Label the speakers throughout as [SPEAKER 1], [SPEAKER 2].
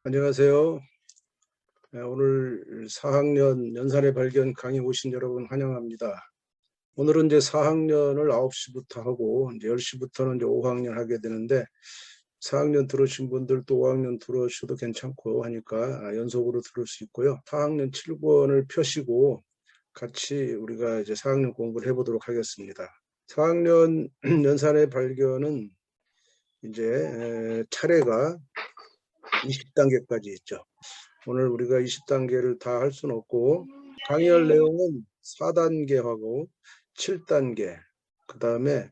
[SPEAKER 1] 안녕하세요. 오늘 4학년 연산의 발견 강의 오신 여러분 환영합니다. 오늘은 이제 4학년을 9시부터 하고 이제 10시부터는 이제 5학년 하게 되는데 4학년 들으신 분들 또 5학년 들으셔도 괜찮고 하니까 연속으로 들을 수 있고요. 4학년 7권을 펴시고 같이 우리가 이제 4학년 공부를 해보도록 하겠습니다. 4학년 연산의 발견은 이제 차례가 20단계까지 있죠. 오늘 우리가 20단계를 다 할 수는 없고 강의할 내용은 4단계하고 7단계, 그 다음에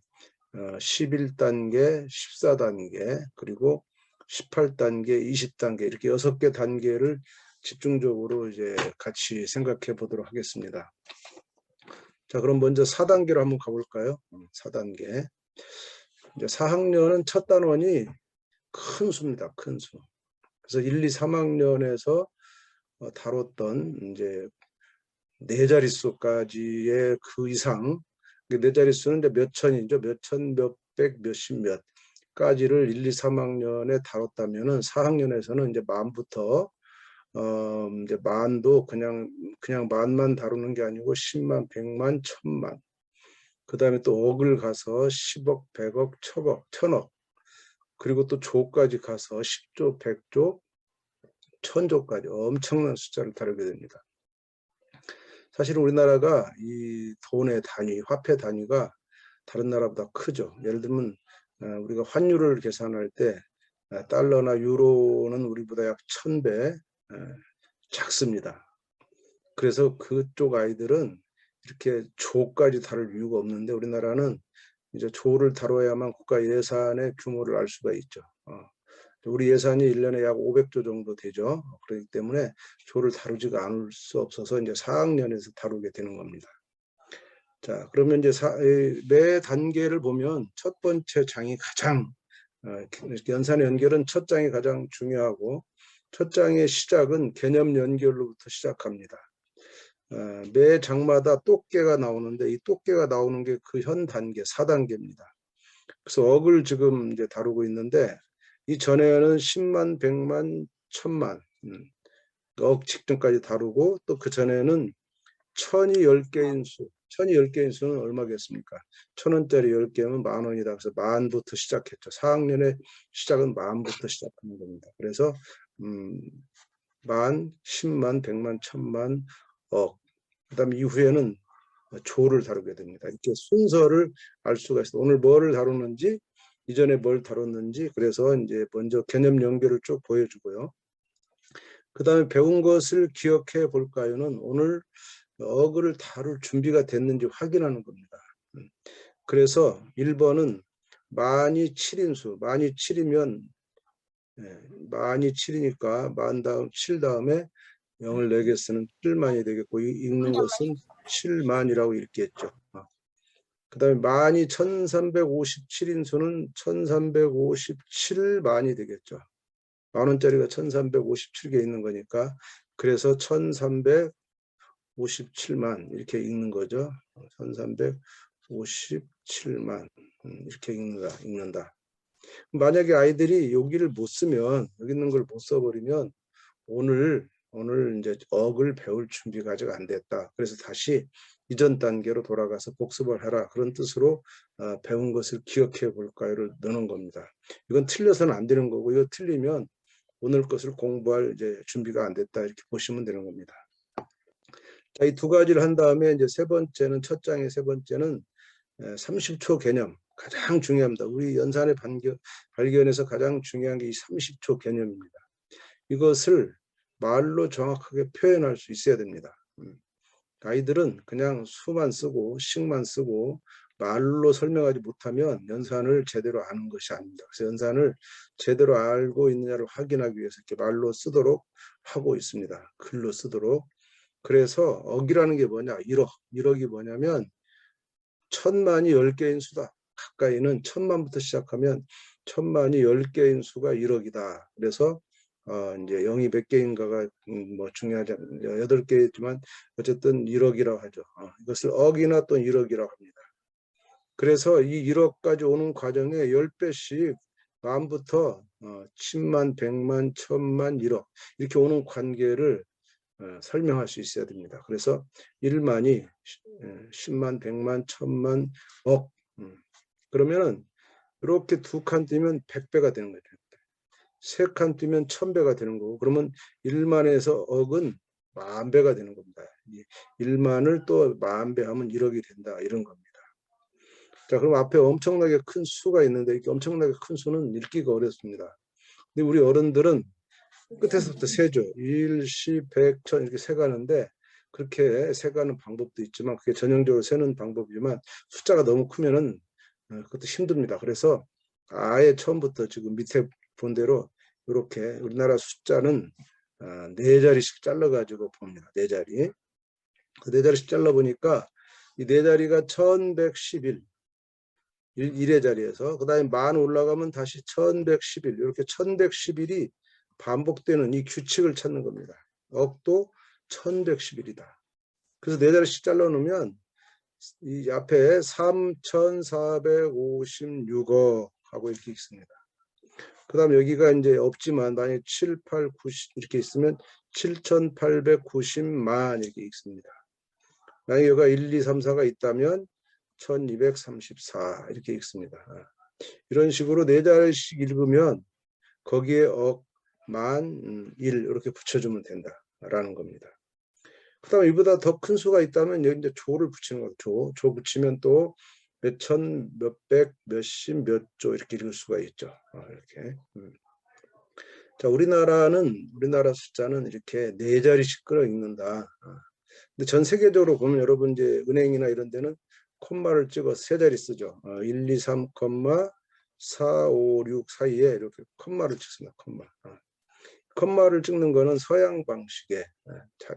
[SPEAKER 1] 11단계, 14단계, 그리고 18단계, 20단계 이렇게 6개 단계를 집중적으로 이제 같이 생각해 보도록 하겠습니다. 자, 그럼 먼저 4단계로 한번 가볼까요? 4단계. 이제 4학년은 첫 단원이 큰 수입니다. 큰 수. 그래서 1, 2, 3학년에서 다뤘던 이제 네 자릿수까지의 그 이상, 네 자릿수는 이제 몇 천이죠. 몇 천, 몇 백, 몇십, 몇까지를 1, 2, 3학년에 다뤘다면은 4학년에서는 이제 만부터 이제 만도 그냥 만만 다루는 게 아니고 10만, 100만, 1000만. 그 다음에 또 억을 가서 10억, 100억, 1000억, 1000억. 그리고 또 조까지 가서 10조, 100조, 1000조까지 엄청난 숫자를 다루게 됩니다. 사실 우리나라가 이 돈의 단위, 화폐 단위가 다른 나라보다 크죠. 예를 들면 우리가 환율을 계산할 때 달러나 유로는 우리보다 약 1000배 작습니다. 그래서 그쪽 아이들은 이렇게 조까지 다룰 이유가 없는데 우리나라는 이제 조를 다뤄야만 국가 예산의 규모를 알 수가 있죠. 우리 예산이 1년에 약 500조 정도 되죠. 그렇기 때문에 조를 다루지가 않을 수 없어서 이제 4학년에서 다루게 되는 겁니다. 자, 그러면 이제 매 단계를 보면 첫 번째 장이 가장 연산의 연결은 첫 장이 가장 중요하고 첫 장의 시작은 개념 연결로부터 시작합니다. 매 장마다 똑개가 나오는데 이 똑개가 나오는 게 그 현 단계 4단계입니다. 그래서 억을 지금 이제 다루고 있는데 이 전에는 10만, 100만, 1000만 억 직전까지 다루고 또 그 전에는 천이 10개인 수, 천이 10개인 수는 얼마겠습니까? 1000원짜리 10개면 10,000원이다. 그래서 만부터 시작했죠. 4학년의 시작은 만부터 시작하는 겁니다. 그래서 만, 10만, 100만, 1000만, 억. 그 다음에 이후에는 조를 다루게 됩니다. 이렇게 순서를 알 수가 있어요. 오늘 뭐를 다루는지, 이전에 뭘 다뤘는지, 그래서 이제 먼저 개념 연결을 쭉 보여주고요. 그 다음에 배운 것을 기억해 볼까요는 오늘 억을 다룰 준비가 됐는지 확인하는 겁니다. 그래서 1번은 만이 7인수, 만이 7이면 만이 7이니까 만 다음 7 다음에 0을 4개 쓰는 7만이 되겠고 읽는 것은 7만이라고 읽겠죠. 그 다음에 만이 1357인수는 1357만이 되겠죠. 만원짜리가 1357개 있는 거니까 그래서 1357만 이렇게 읽는 거죠. 1357만 이렇게 읽는다. 만약에 아이들이 여기를 못 쓰면 여기 있는 걸 못 써버리면 오늘 이제 억을 배울 준비가 아직 안 됐다. 그래서 다시 이전 단계로 돌아가서 복습을 해라. 그런 뜻으로 배운 것을 기억해 볼까요를 넣는 겁니다. 이건 틀려서는 안 되는 거고 이거 틀리면 오늘 것을 공부할 이제 준비가 안 됐다 이렇게 보시면 되는 겁니다. 자, 이 두 가지를 한 다음에 이제 세 번째는 첫 장의 세 번째는 30초 개념 가장 중요합니다. 우리 연산의 발견에서 가장 중요한 게 이 30초 개념입니다. 이것을 말로 정확하게 표현할 수 있어야 됩니다. 아이들은 그냥 수만 쓰고 식만 쓰고 말로 설명하지 못하면 연산을 제대로 아는 것이 아닙니다. 그래서 연산을 제대로 알고 있느냐를 확인하기 위해서 이렇게 말로 쓰도록 하고 있습니다. 글로 쓰도록. 그래서 억이라는 게 뭐냐? 1억. 1억이 뭐냐면 1000만이 10개인 수다. 가까이는 1000만부터 시작하면 1000만이 10개인 수가 1억이다. 그래서 이제 0이 몇 개인가가 뭐 중요하지 않아요. 8개지만 어쨌든 1억이라고 하죠. 이것을 억이나 또 1억이라고 합니다. 그래서 이 1억까지 오는 과정에 10배씩 만부터 10만, 100만, 1000만, 1억 이렇게 오는 관계를 설명할 수 있어야 됩니다. 그래서 1만이 10만, 100만, 1000만, 억. 그러면은 이렇게 두 칸 뛰면 100배가 되는 거죠. 세 칸 뛰면 1000배가 되는 거고, 그러면 1만에서 억은 10,000배가 되는 겁니다. 1만을 또 10,000배 하면 1억이 된다, 이런 겁니다. 자, 그럼 앞에 엄청나게 큰 수가 있는데 이렇게 엄청나게 큰 수는 읽기가 어렵습니다. 근데 우리 어른들은 끝에서부터 세죠. 1, 10, 100, 1000 이렇게 세가는데, 그렇게 세가는 방법도 있지만 그게 전형적으로 세는 방법이지만 숫자가 너무 크면은 그것도 힘듭니다. 그래서 아예 처음부터 지금 밑에 본 대로 이렇게 우리나라 숫자는 4자리씩 잘라가지고 봅니다. 4자리. 그 4자리씩 잘라보니까 이 4자리가 1111. 1의 자리에서 그 다음에 만 올라가면 다시 1111 이렇게 1111이 반복되는 이 규칙을 찾는 겁니다. 억도 1111이다. 그래서 4자리씩 잘라놓으면 이 앞에 3456억 하고 이렇게 있습니다. 그 다음에 여기가 이제 없지만 만약에 7, 8, 9 이렇게 있으면 7890만 이렇게 있습니다. 만약에 여기가 1, 2, 3, 4가 있다면 1234 이렇게 읽습니다. 이런 식으로 4자리씩 읽으면 거기에 억, 만, 일 이렇게 붙여주면 된다라는 겁니다. 그 다음에 이보다 더 큰 수가 있다면 여기 이제 조를 붙이는 거죠. 조 붙이면 또 몇천, 몇백, 몇십, 몇 조 이렇게 읽을 수가 있죠. 이렇게. 자, 우리나라 숫자는 이렇게 4자리씩 끌어 읽는다. 근데 전 세계적으로 보면 여러분 이제 은행이나 이런 데는 콤마를 찍어서 3자리 쓰죠. 1, 2, 3, 4, 5, 6 사이에 이렇게 콤마를 찍습니다. 콤마를 찍는 거는 서양 방식의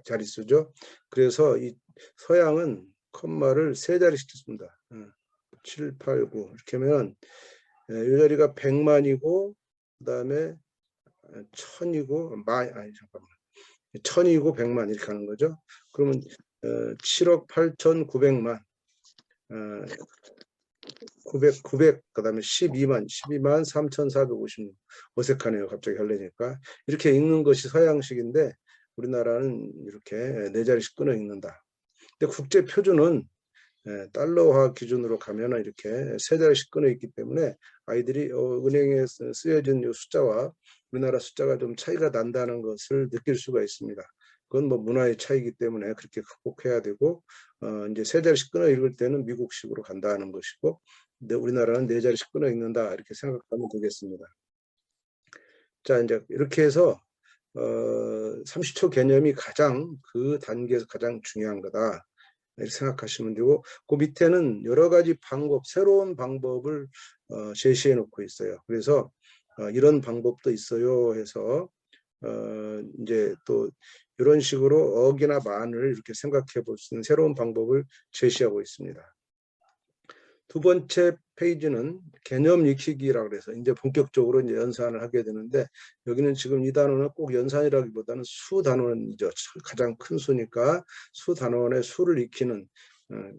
[SPEAKER 1] 자릿수죠. 그래서 이 서양은 콤마를 3자리씩 찍습니다. 7, 8, 9 이렇게 하면 이 자리가 100만이고 그 다음에 1000이고 1000이고 100만 이렇게 하는 거죠. 그러면 7억 8,900만 900 그다음에 12만 3,456 어색하네요. 갑자기 하려니까 이렇게 읽는 것이 서양식인데 우리나라는 이렇게 4자리씩 끊어 읽는다. 근데 국제 표준은 달러화 기준으로 가면은 이렇게 3자리씩 끊어 있기 때문에 아이들이 은행에 쓰여진 이 숫자와 우리나라 숫자가 좀 차이가 난다는 것을 느낄 수가 있습니다. 그건 뭐 문화의 차이기 때문에 그렇게 극복해야 되고 이제 3자리씩 끊어 읽을 때는 미국식으로 간다는 것이고, 근데 우리나라는 4자리씩 끊어 읽는다 이렇게 생각하면 되겠습니다. 자, 이제 이렇게 해서 30초 개념이 그 단계에서 가장 중요한 거다 이렇게 생각하시면 되고, 그 밑에는 여러 가지 새로운 방법을 제시해 놓고 있어요. 그래서 이런 방법도 있어요 해서 이제 또 이런 식으로 억이나 만을 이렇게 생각해 볼 수 있는 새로운 방법을 제시하고 있습니다. 두 번째 페이지는 개념 익히기라고 해서 이제 본격적으로 이제 연산을 하게 되는데, 여기는 지금 이 단어는 꼭 연산이라기보다는 수 단원이죠. 가장 큰 수니까 수 단원의 수를 익히는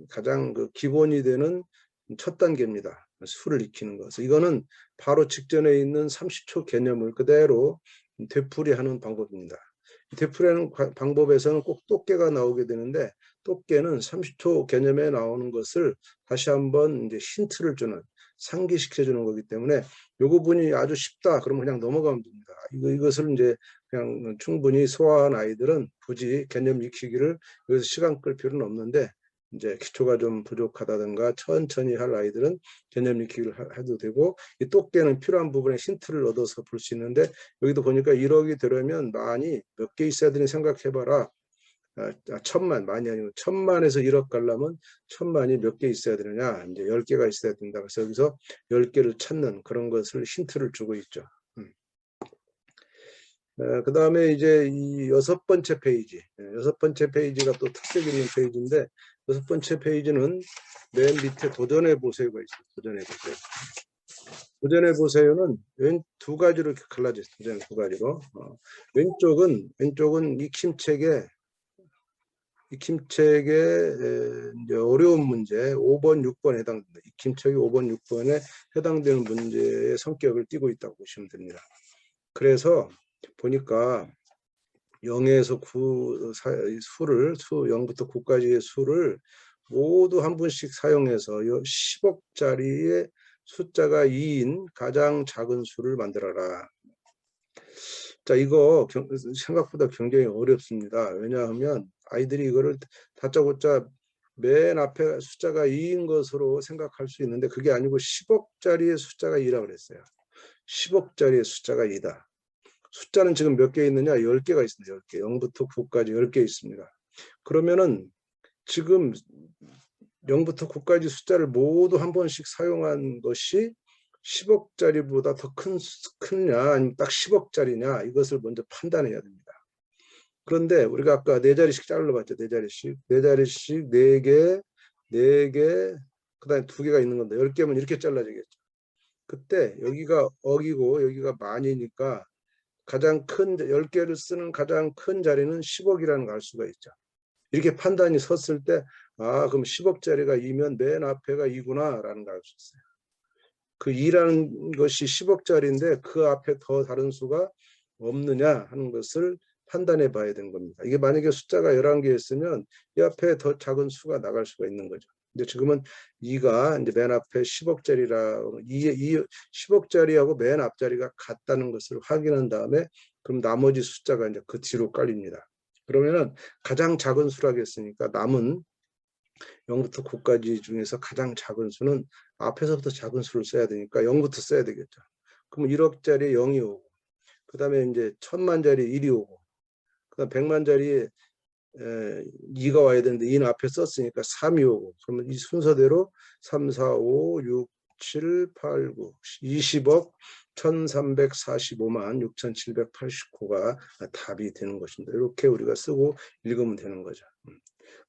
[SPEAKER 1] 가장 그 기본이 되는 첫 단계입니다. 수를 익히는 것. 이거는 바로 직전에 있는 30초 개념을 그대로 되풀이하는 방법입니다. 되풀이하는 방법에서는 꼭 똑개가 나오게 되는데, 똑개는 30초 개념에 나오는 것을 다시 한번 이제 힌트를 주는, 상기시켜 주는 거기 때문에 이 부분이 아주 쉽다 그러면 그냥 넘어가면 됩니다. 이것을 이제 그냥 충분히 소화한 아이들은 굳이 개념 익히기를 여기서 시간 끌 필요는 없는데, 이제 기초가 좀 부족하다든가 천천히 할 아이들은 개념 익히기를 해도 되고, 이 똑개는 필요한 부분에 힌트를 얻어서 볼 수 있는데, 여기도 보니까 1억이 되려면 만이 몇 개 있어야 되니 생각해봐라. 1000만, 만이 아니고 1000만에서 1억 가려면 1000만이 몇 개 있어야 되느냐, 이제 10개가 있어야 된다. 그래서 여기서 10개를 찾는 그런 것을 힌트를 주고 있죠. 그 다음에 이제 이 6번째 페이지, 6번째 페이지가 또 특색 있는 페이지인데, 6번째 페이지는 맨 밑에 도전해 보세요가 있어요. 도전해 보세요. 도전해 보세요는 왼 두 가지로 이렇게 갈라져 있어요. 도전해 두 가지로. 왼쪽은 익힘책에 익힘책의 이제 어려운 문제 5번, 6번에 해당됩니다. 익힘책이 5번, 6번에 해당되는 문제의 성격을 띠고 있다고 보시면 됩니다. 그래서 보니까 0에서 9 수를 0부터 9까지의 수를 모두 한 분씩 사용해서 10억짜리의 숫자가 2인 가장 작은 수를 만들어라. 자, 이거 생각보다 굉장히 어렵습니다. 왜냐하면 아이들이 이거를 다짜고짜 맨 앞에 숫자가 2인 것으로 생각할 수 있는데 그게 아니고 10억짜리의 숫자가 2라고 그랬어요. 10억짜리의 숫자가 2다. 숫자는 지금 몇 개 있느냐? 10개가 있습니다. 10개. 0부터 9까지 10개 있습니다. 그러면은 지금 0부터 9까지 숫자를 모두 한 번씩 사용한 것이 10억짜리보다 더 크냐 아니면 딱 10억짜리냐 이것을 먼저 판단해야 됩니다. 그런데 우리가 아까 4자리씩 잘라봤죠. 4자리씩. 4자리씩 4개, 4개, 그 다음에 2개가 있는 건데 10개면 이렇게 잘라지겠죠. 그때 여기가 억이고 여기가 만이니까 가장 큰 10개를 쓰는 가장 큰 자리는 10억이라는 걸 알 수가 있죠. 이렇게 판단이 섰을 때 아 그럼 10억짜리가 2면 맨 앞에가 2구나 라는 걸 알 수 있어요. 그 2라는 것이 10억짜리인데 그 앞에 더 다른 수가 없느냐 하는 것을 판단해 봐야 되는 겁니다. 이게 만약에 숫자가 11개였으면 이 앞에 더 작은 수가 나갈 수가 있는 거죠. 근데 지금은 2가 이제 맨 앞에 10억짜리라 10억짜리하고 맨 앞자리가 같다는 것을 확인한 다음에 그럼 나머지 숫자가 이제 그 뒤로 깔립니다. 그러면은 가장 작은 수라겠으니까 남은 0부터 9까지 중에서 가장 작은 수는 앞에서부터 작은 수를 써야 되니까 0부터 써야 되겠죠. 그럼 1억짜리 0이 오고 그 다음에 이제 1000만짜리 1이 오고 그 다음 100만짜리 2가 와야 되는데 2는 앞에 썼으니까 3이 오고 그러면 이 순서대로 3, 4, 5, 6, 7, 8, 9, 20억 1345만 6789가 답이 되는 것입니다. 이렇게 우리가 쓰고 읽으면 되는 거죠.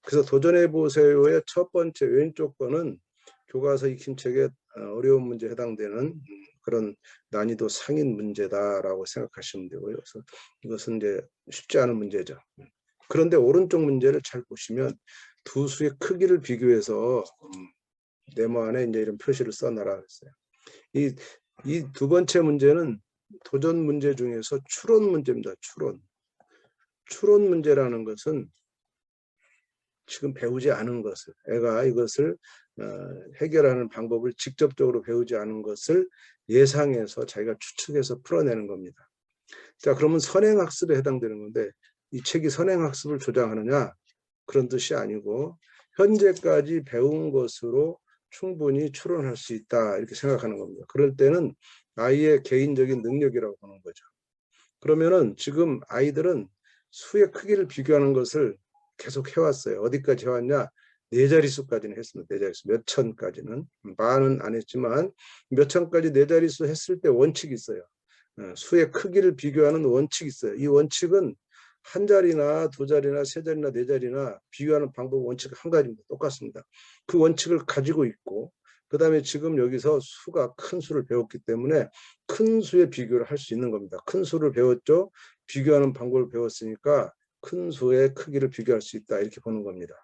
[SPEAKER 1] 그래서 도전해 보세요의 첫 번째 왼쪽 거는 교과서 익힘책의 어려운 문제에 해당되는 그런 난이도 상인 문제다라고 생각하시면 되고요. 그래서 이것은 이제 쉽지 않은 문제죠. 그런데 오른쪽 문제를 잘 보시면 두 수의 크기를 비교해서 네모 안에 이제 이런 표시를 써놔라 했어요. 이 두 번째 문제는 도전 문제 중에서 추론 문제입니다. 추론 문제라는 것은 지금 배우지 않은 것을 애가 이것을 해결하는 방법을 직접적으로 배우지 않은 것을 예상해서 자기가 추측해서 풀어내는 겁니다. 자, 그러면 선행학습에 해당되는 건데 이 책이 선행학습을 조장하느냐 그런 뜻이 아니고 현재까지 배운 것으로 충분히 추론할 수 있다 이렇게 생각하는 겁니다. 그럴 때는 아이의 개인적인 능력이라고 보는 거죠. 그러면은 지금 아이들은 수의 크기를 비교하는 것을 계속 해왔어요. 어디까지 해왔냐? 4자릿수까지는 했습니다. 4자릿수 몇 천까지는 만은 안 했지만 몇 천까지 4자릿수 했을 때 원칙이 있어요. 수의 크기를 비교하는 원칙이 있어요. 이 원칙은 한 자리나 두 자리나 세 자리나 네 자리나 비교하는 방법 원칙 한 가지입니다. 똑같습니다. 그 원칙을 가지고 있고 그 다음에 지금 여기서 수가 큰 수를 배웠기 때문에 큰 수의 비교를 할 수 있는 겁니다. 큰 수를 배웠죠. 비교하는 방법을 배웠으니까 큰 수의 크기를 비교할 수 있다 이렇게 보는 겁니다.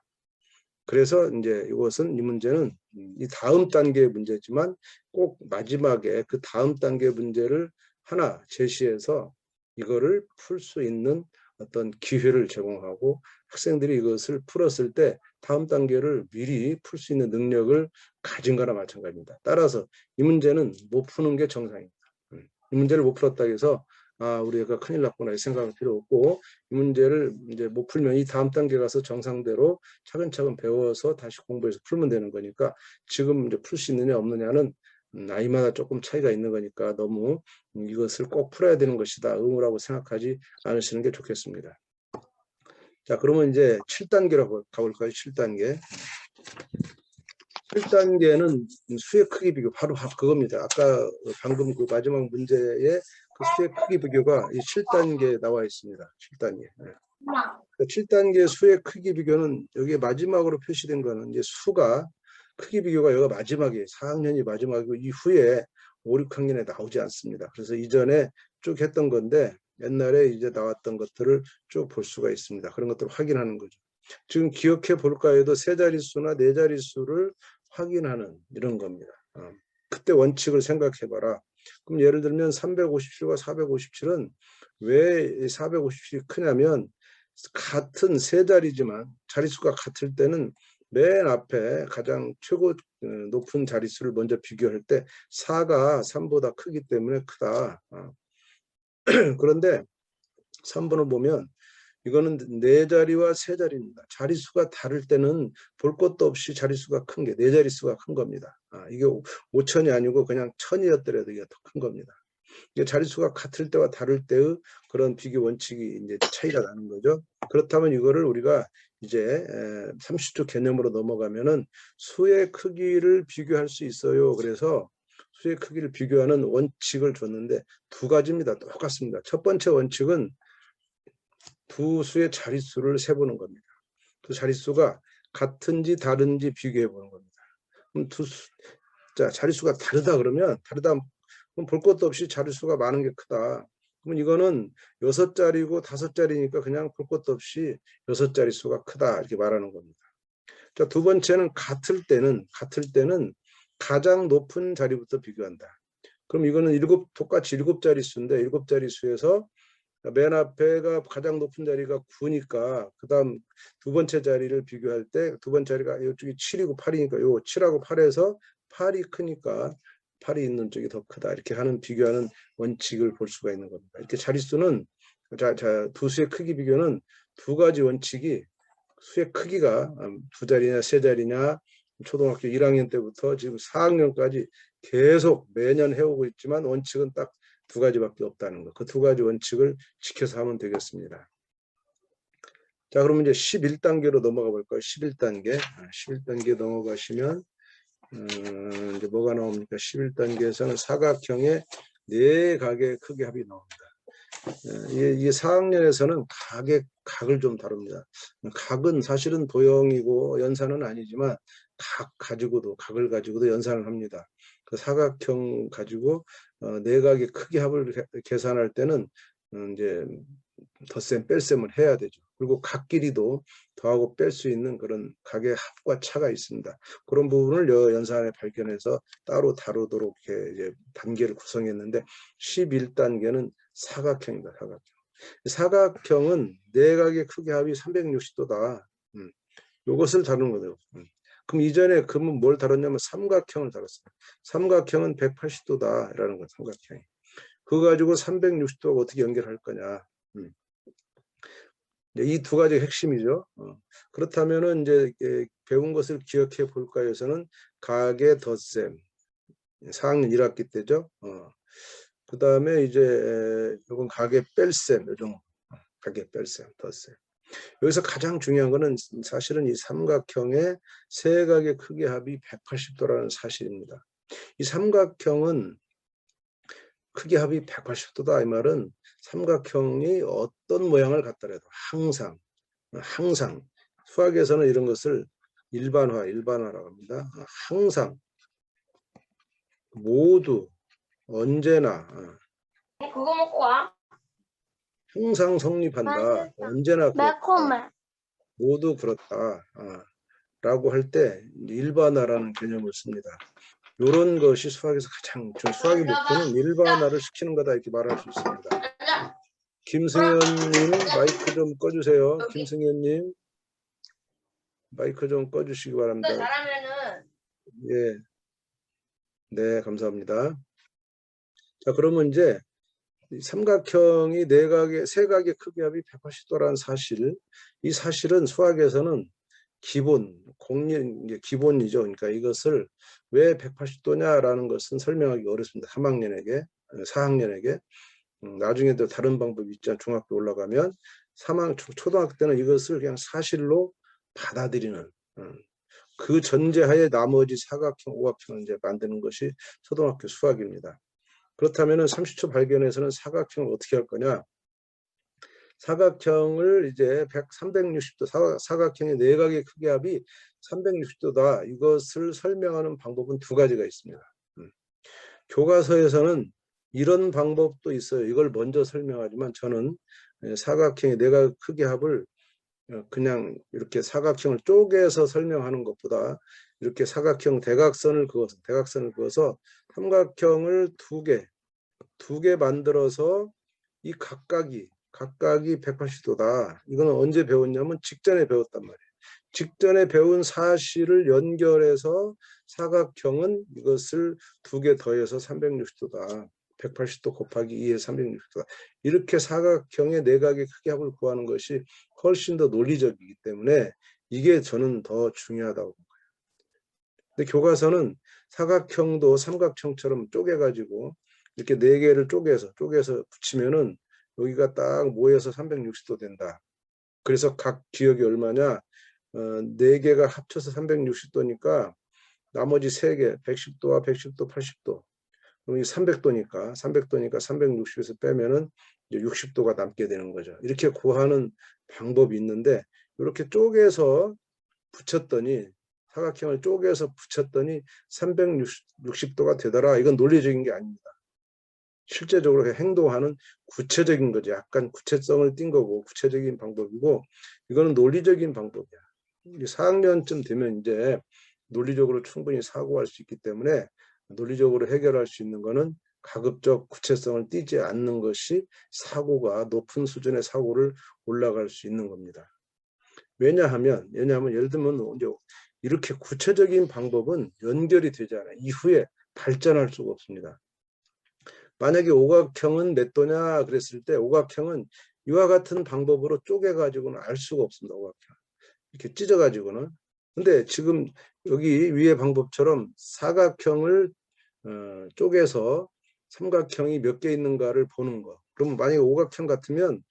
[SPEAKER 1] 그래서 이제 이것은 이 문제는 이 다음 단계의 문제지만 꼭 마지막에 그 다음 단계 문제를 하나 제시해서 이거를 풀 수 있는 어떤 기회를 제공하고 학생들이 이것을 풀었을 때 다음 단계를 미리 풀 수 있는 능력을 가진 거나 마찬가지입니다. 따라서 이 문제는 못 푸는 게 정상입니다. 이 문제를 못 풀었다고 해서 아 우리 애가 큰일 났구나 이 생각할 필요 없고 이 문제를 이제 못 풀면 이 다음 단계 가서 정상대로 차근차근 배워서 다시 공부해서 풀면 되는 거니까 지금 이제 풀 수 있느냐 없느냐는 나이마다 조금 차이가 있는 거니까 너무 이것을 꼭 풀어야 되는 것이다 의무라고 생각하지 않으시는 게 좋겠습니다. 자 그러면 이제 7단계라고 가볼까요? 7단계. 7단계는 수의 크기 비교 바로 그겁니다. 아까 방금 그 마지막 문제에 그 수의 크기 비교가 이 7단계에 나와 있습니다. 7단계. 7단계 수의 크기 비교는 여기 마지막으로 표시된 거는 이제 수가 크기 비교가 여기가 마지막이에요. 4학년이 마지막이고 이후에 5, 6학년에 나오지 않습니다. 그래서 이전에 쭉 했던 건데 옛날에 이제 나왔던 것들을 쭉 볼 수가 있습니다. 그런 것들을 확인하는 거죠. 지금 기억해 볼까 해도 세 자릿수나 네 자릿수를 확인하는 이런 겁니다. 그때 원칙을 생각해 봐라. 그럼 예를 들면 357과 457은 왜 457이 크냐면 같은 세 자리지만 자릿수가 같을 때는 맨 앞에 가장 최고 높은 자릿수를 먼저 비교할 때 4가 3보다 크기 때문에 크다. 그런데 3번을 보면 이거는 네 자리와 세 자리입니다. 자릿수가 다를 때는 볼 것도 없이 자릿수가 큰 게 네 자릿수가 큰 겁니다. 이게 5천이 아니고 그냥 1000이었더라도 이게 더 큰 겁니다. 이게 자릿수가 같을 때와 다를 때의 그런 비교 원칙이 이제 차이가 나는 거죠. 그렇다면 이거를 우리가 이제 30초 개념으로 넘어가면은 수의 크기를 비교할 수 있어요. 그래서 수의 크기를 비교하는 원칙을 줬는데 두 가지입니다. 똑같습니다. 첫 번째 원칙은 두 수의 자릿수를 세보는 겁니다. 두 자릿수가 같은지 다른지 비교해 보는 겁니다. 그럼 자릿수가 다르다 그러면 그럼 볼 것도 없이 자릿수가 많은 게 크다. 그러면 이거는 6자리고 5자리니까 그냥 볼 것도 없이 6자릿수가 크다 이렇게 말하는 겁니다. 자, 두 번째는 같을 때는 가장 높은 자리부터 비교한다. 그럼 이거는 똑같이 7자릿수인데 7자릿수에서 맨 앞에가 가장 높은 자리가 9니까 그 다음 두 번째 자리를 비교할 때 두 번째 자리가 이쪽이 7이고 8이니까 요 7하고 8에서 8이 크니까 8이 있는 쪽이 더 크다 이렇게 하는 비교하는 원칙을 볼 수가 있는 겁니다. 이렇게 자릿수는 두 수의 크기 비교는 두 가지 원칙이 수의 크기가 두 자리냐 세 자리냐 초등학교 1학년 때부터 지금 4학년까지 계속 매년 해오고 있지만 원칙은 딱 두 가지밖에 없다는 거. 그 두 가지 원칙을 지켜서 하면 되겠습니다. 자, 그러면 이제 11단계로 넘어가 볼까요? 11단계. 11단계 넘어가시면 이제 뭐가 나옵니까? 11단계에서는 사각형의 네 각의 크기 합이 나옵니다. 이게 4학년에서는 각을 좀 다룹니다. 각은 사실은 도형이고 연산은 아니지만 각을 가지고도 연산을 합니다. 그 사각형 가지고 내각의 크기 합을 계산할 때는 이제 덧셈 뺄셈을 해야 되죠. 그리고 각끼리도 더하고 뺄 수 있는 그런 각의 합과 차가 있습니다. 그런 부분을 연산에 발견해서 따로 다루도록 이렇게 이제 단계를 구성했는데 11단계는 사각형이다. 사각형은 내각의 크기 합이 360도다. 이것을 다루는 거예요. 그럼 이전에 그러면 뭘 다뤘냐면 삼각형을 다뤘어요. 삼각형은 180도다라는 거 삼각형이. 그거 가지고 360도가 어떻게 연결할 거냐. 이 두 가지 핵심이죠. 그렇다면은 이제 배운 것을 기억해 볼까 해서는 각의 덧셈 4학년 1학기 때죠. 그 다음에 이제 이건 각의 뺄셈 요정 각의 뺄셈 덧셈. 여기서 가장 중요한 거는 사실은 이 삼각형의 세 각의 크기 합이 180도라는 사실입니다. 이 삼각형은 크기 합이 180도다 이 말은 삼각형이 어떤 모양을 갖더라도 항상 수학에서는 이런 것을 일반화라고 합니다. 항상 모두 언제나
[SPEAKER 2] 그거 먹고 와.
[SPEAKER 1] 항상 성립한다. 언제나 그렇다. 모두 그렇다. 라고 할 때 일반화라는 개념을 씁니다. 이런 것이 수학에서 가장 수학의 목표는 일반화를 시키는 거다 이렇게 말할 수 있습니다. 김승현님 마이크 좀 꺼주세요. 김승현님 마이크 좀 꺼주시기 바랍니다.
[SPEAKER 2] 잘하면은
[SPEAKER 1] 예, 네 감사합니다. 자 그러면 이제 삼각형이 세 각의 크기 합이 180도라는 사실, 이 사실은 수학에서는 기본이죠. 그러니까 이것을 왜 180도냐라는 것은 설명하기 어렵습니다. 3학년에게, 4학년에게. 나중에도 다른 방법이 있잖아요. 중학교 올라가면 초등학교 때는 이것을 그냥 사실로 받아들이는 그 전제하에 나머지 사각형, 오각형을 이제 만드는 것이 초등학교 수학입니다. 그렇다면 30초 발견에서는 사각형을 어떻게 할 거냐? 사각형을 이제 360도 사각형의 내각의 크기 합이 360도다. 이것을 설명하는 방법은 두 가지가 있습니다. 교과서에서는 이런 방법도 있어요. 이걸 먼저 설명하지만 저는 사각형의 내각 크기 합을 그냥 이렇게 사각형을 쪼개서 설명하는 것보다 이렇게 사각형 대각선을 그어서 삼각형을 두 개 만들어서 이 각각이 180도다. 이거는 언제 배웠냐면 직전에 배웠단 말이에요. 직전에 배운 사실을 연결해서 사각형은 이것을 두 개 더해서 360도다. 180도 곱하기 2의 360도다. 이렇게 사각형의 내각의 크기합을 구하는 것이 훨씬 더 논리적이기 때문에 이게 저는 더 중요하다고 봅니다. 근데 교과서는 사각형도 삼각형처럼 쪼개가지고 이렇게 네 개를 쪼개서 붙이면은 여기가 딱 모여서 360도 된다. 그래서 각 기역이 얼마냐? 네 개가 합쳐서 360도니까 나머지 세 개, 110도와 110도, 80도. 그럼 이 300도니까 360에서 빼면은 이제 60도가 남게 되는 거죠. 이렇게 구하는 방법이 있는데 이렇게 쪼개서 붙였더니 사각형을 쪼개서 붙였더니 360도가 되더라. 이건 논리적인 게 아닙니다. 실제적으로 행동하는 구체적인 거죠. 약간 구체성을 띈 거고 구체적인 방법이고 이거는 논리적인 방법이야. 4학년쯤 되면 이제 논리적으로 충분히 사고할 수 있기 때문에 논리적으로 해결할 수 있는 거는 가급적 구체성을 띠지 않는 것이 사고가 높은 수준의 사고를 올라갈 수 있는 겁니다. 왜냐하면 예를 들면 이제 이렇게 구체적인 방법은 연결이 되지 않아요. 이후에 발전할 수가 없습니다. 만약에 오각형은 몇 도냐 그랬을 때 오각형은 이와 같은 방법으로 쪼개가지고는 알 수가 없습니다. 오각형. 이렇게 찢어가지고는. 근데 지금 여기 위의 방법처럼 사각형을 쪼개서 삼각형이 몇 개 있는가를 보는 거. 그러면 만약에 오각형 같으면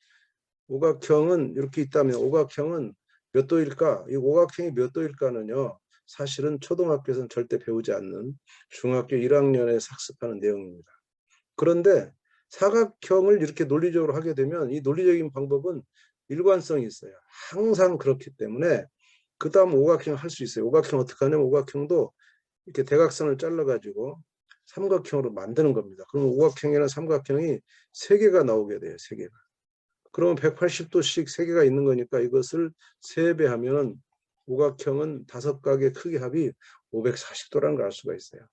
[SPEAKER 1] 오각형은 이렇게 있다면 오각형은 몇 도일까? 이 오각형이 몇 도일까는요. 사실은 초등학교에서는 절대 배우지 않는 중학교 1학년에 학습하는 내용입니다. 그런데 사각형을 이렇게 논리적으로 하게 되면 이 논리적인 방법은 일관성이 있어요. 항상 그렇기 때문에 그 다음 오각형 할 수 있어요. 오각형 어떻게 하냐면 오각형도 이렇게 대각선을 잘라가지고 삼각형으로 만드는 겁니다. 그러면 오각형이나 삼각형이 세 개가 나오게 돼요. 세 개가. 그러면 180도씩 세 개가 있는 거니까 이것을 3배 하면 오각형은 5각의 크기 합이 540도라는 걸 알 수가 있어요.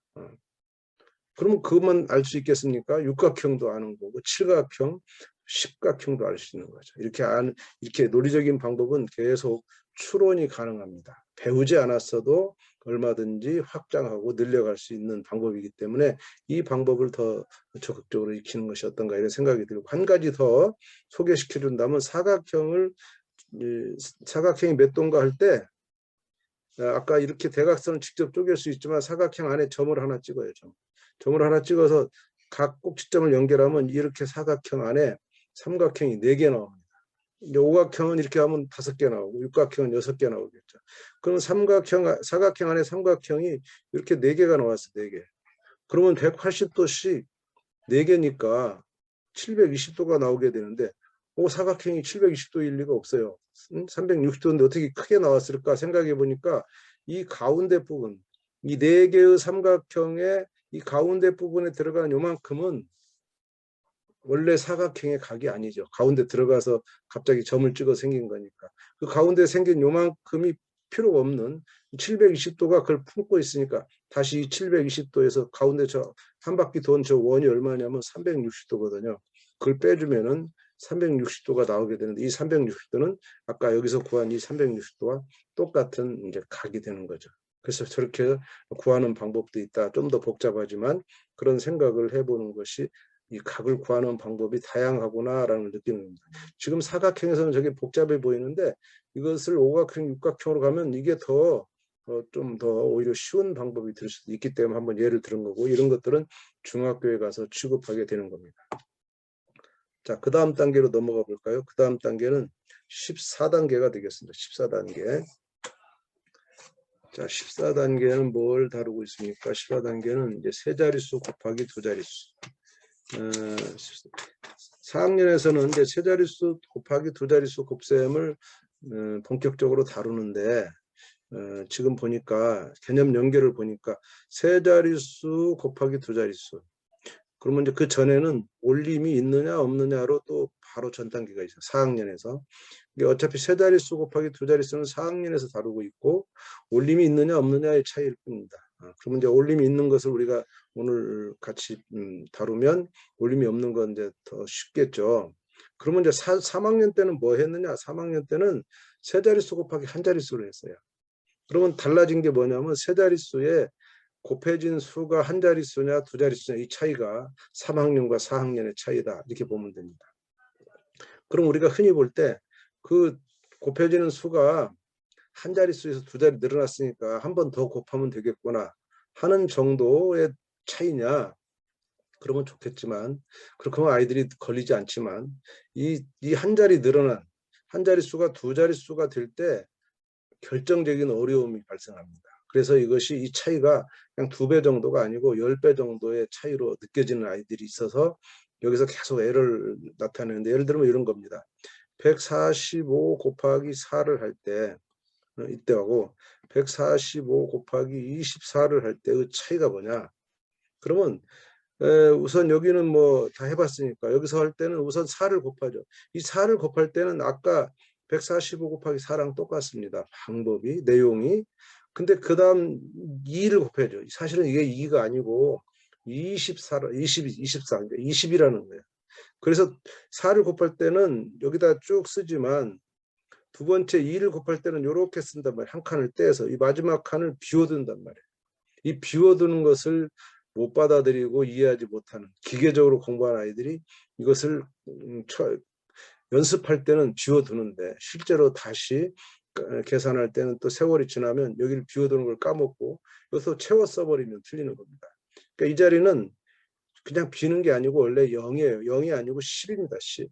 [SPEAKER 1] 그러면 그것만 알 수 있겠습니까? 육각형도 아는 거고 칠각형, 십각형도 알 수 있는 거죠. 이렇게 논리적인 방법은 계속 추론이 가능합니다. 배우지 않았어도 얼마든지 확장하고 늘려갈 수 있는 방법이기 때문에 이 방법을 더 적극적으로 익히는 것이 어떤가 이런 생각이 들고 한 가지 더 소개시켜 준다면 사각형이 몇 도인가 할 때 아까 이렇게 대각선을 직접 쪼갤 수 있지만 사각형 안에 점을 하나 찍어요. 점을 하나 찍어서 각 꼭지점을 연결하면 이렇게 사각형 안에 삼각형이 4개 나옵니다. 이제 오각형은 이렇게 하면 5개 나오고 육각형은 6개 나오겠죠. 그럼 사각형 안에 삼각형이 이렇게 4개가 나왔어. 4개. 그러면 180도씩 4개니까 720도가 나오게 되는데 사각형이 720도일 리가 없어요. 360도인데 어떻게 크게 나왔을까 생각해 보니까 이 가운데 부분, 이 4개의 삼각형의 이 가운데 부분에 들어가는 요만큼은 원래 사각형의 각이 아니죠. 가운데 들어가서 갑자기 점을 찍어 생긴 거니까. 그 가운데 생긴 요만큼이 필요가 없는 720도가 그걸 품고 있으니까 다시 720도에서 가운데 저 한 바퀴 돈 저 원이 얼마냐면 360도거든요. 그걸 빼주면은 360도가 나오게 되는데 이 360도는 아까 여기서 구한 이 360도와 똑같은 이제 각이 되는 거죠. 그래서 저렇게 구하는 방법도 있다. 좀 더 복잡하지만 그런 생각을 해보는 것이 이 각을 구하는 방법이 다양하구나라는 걸 느끼는 겁니다. 지금 사각형에서는 저게 복잡해 보이는데 이것을 오각형, 육각형으로 가면 이게 좀 더 오히려 쉬운 방법이 될 수도 있기 때문에 한번 예를 들은 거고 이런 것들은 중학교에 가서 취급하게 되는 겁니다. 자, 그 다음 단계로 넘어가 볼까요? 그 다음 단계는 14단계가 되겠습니다. 14단계. 자, 14단계는 뭘 다루고 있습니까? 14단계는 이제 세 자릿수 곱하기 두 자릿수. 4학년에서는 이제 세 자릿수 곱하기 두 자릿수 곱셈을 본격적으로 다루는데 지금 보니까 개념 연결을 보니까 세 자릿수 곱하기 두 자릿수. 그러면 이제 그 전에는 올림이 있느냐 없느냐로 또 바로 전 단계가 있어요. 4학년에서. 이게 어차피 세 자릿수 곱하기 두 자릿수는 4학년에서 다루고 있고 올림이 있느냐 없느냐의 차이일 뿐입니다. 그러면 이제 올림이 있는 것을 우리가 오늘 같이 다루면 올림이 없는 건 이제 더 쉽겠죠. 그러면 이제 3학년 때는 뭐 했느냐? 3학년 때는 세 자릿수 곱하기 한 자릿수로 했어요. 그러면 달라진 게 뭐냐면 세 자릿수에 곱해진 수가 한 자릿수냐 두 자릿수냐 이 차이가 3학년과 4학년의 차이다 이렇게 보면 됩니다. 그럼 우리가 흔히 볼 때 그 곱해지는 수가 한 자릿수에서 두 자리 늘어났으니까 한 번 더 곱하면 되겠구나 하는 정도의 차이냐 그러면 좋겠지만 그렇게 하면 아이들이 걸리지 않지만 이 한 자리 늘어난 한 자릿수가 두 자릿수가 될 때 결정적인 어려움이 발생합니다. 그래서 이것이 이 차이가 그냥 2배 정도가 아니고 10배 정도의 차이로 느껴지는 아이들이 있어서 여기서 계속 에러를 나타내는데 예를 들면 이런 겁니다. 145 곱하기 4를 할 때 이때하고 145 곱하기 24를 할 때의 차이가 뭐냐? 그러면 우선 여기는 뭐 다 해봤으니까 여기서 할 때는 우선 4를 곱하죠. 이 4를 곱할 때는 아까 145 곱하기 4랑 똑같습니다. 방법이, 내용이. 근데 그 다음 2를 곱해야죠. 사실은 이게 2가 아니고 24, 20이라는 거예요. 그래서 4를 곱할 때는 여기다 쭉 쓰지만 두 번째 2를 곱할 때는 이렇게 쓴단 말이에요. 한 칸을 떼서 이 마지막 칸을 비워둔단 말이에요. 이 비워두는 것을 못 받아들이고 이해하지 못하는 기계적으로 공부하는 아이들이 이것을 연습할 때는 비워두는데 실제로 다시 계산할 때는 또 세월이 지나면 여기를 비워두는 걸 까먹고 여기서 채워 써버리면 틀리는 겁니다. 그러니까 이 자리는 그냥 비는 게 아니고 원래 0이에요. 0이 아니고 10입니다. 10.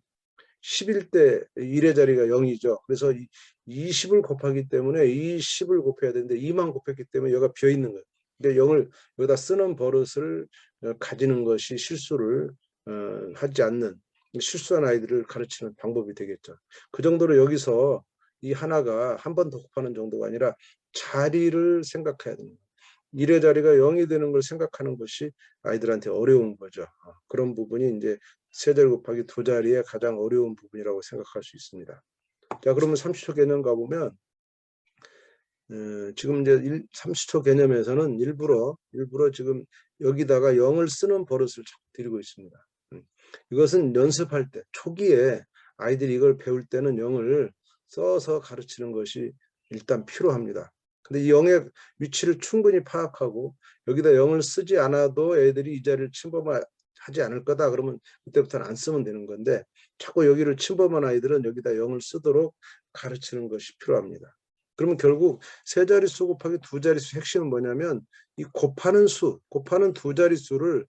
[SPEAKER 1] 10일 때 1의 자리가 0이죠. 그래서 20을 곱하기 때문에 이 10을 곱해야 되는데 2만 곱했기 때문에 여기가 비어있는 거예요. 근데 0을 여기다 쓰는 버릇을 가지는 것이 실수를 하지 않는 실수한 아이들을 가르치는 방법이 되겠죠. 그 정도로 여기서 이 하나가 한 번 더 곱하는 정도가 아니라 자리를 생각해야 됩니다. 1의 자리가 0이 되는 걸 생각하는 것이 아이들한테 어려운 거죠. 그런 부분이 이제 세 자리 곱하기 두 자리의 가장 어려운 부분이라고 생각할 수 있습니다. 자, 그러면 30초 개념 가보면 지금 이제 30초 개념에서는 일부러 지금 여기다가 0을 쓰는 버릇을 드리고 있습니다. 이것은 연습할 때 초기에 아이들이 이걸 배울 때는 0을 써서 가르치는 것이 일단 필요합니다. 근데 이 0의 위치를 충분히 파악하고 여기다 0을 쓰지 않아도 애들이 이 자리를 침범하지 않을 거다 그러면 그때부터는 안 쓰면 되는 건데 자꾸 여기를 침범한 아이들은 여기다 0을 쓰도록 가르치는 것이 필요합니다. 그러면 결국 세 자릿수 곱하기 두 자릿수 핵심은 뭐냐면 이 곱하는 두 자릿수를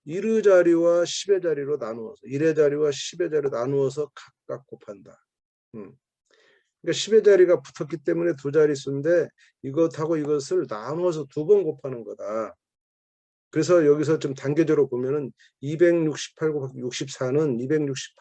[SPEAKER 1] 1의 자리와 10의 자리로 나누어서 1의 자리와 10의 자리로 나누어서 각각 곱한다. 그러니까 10의 자리가 붙었기 때문에 두 자릿수인데 이것하고 이것을 나누어서 두 번 곱하는 거다. 그래서 여기서 좀 단계적으로 보면은 268 곱하기 64는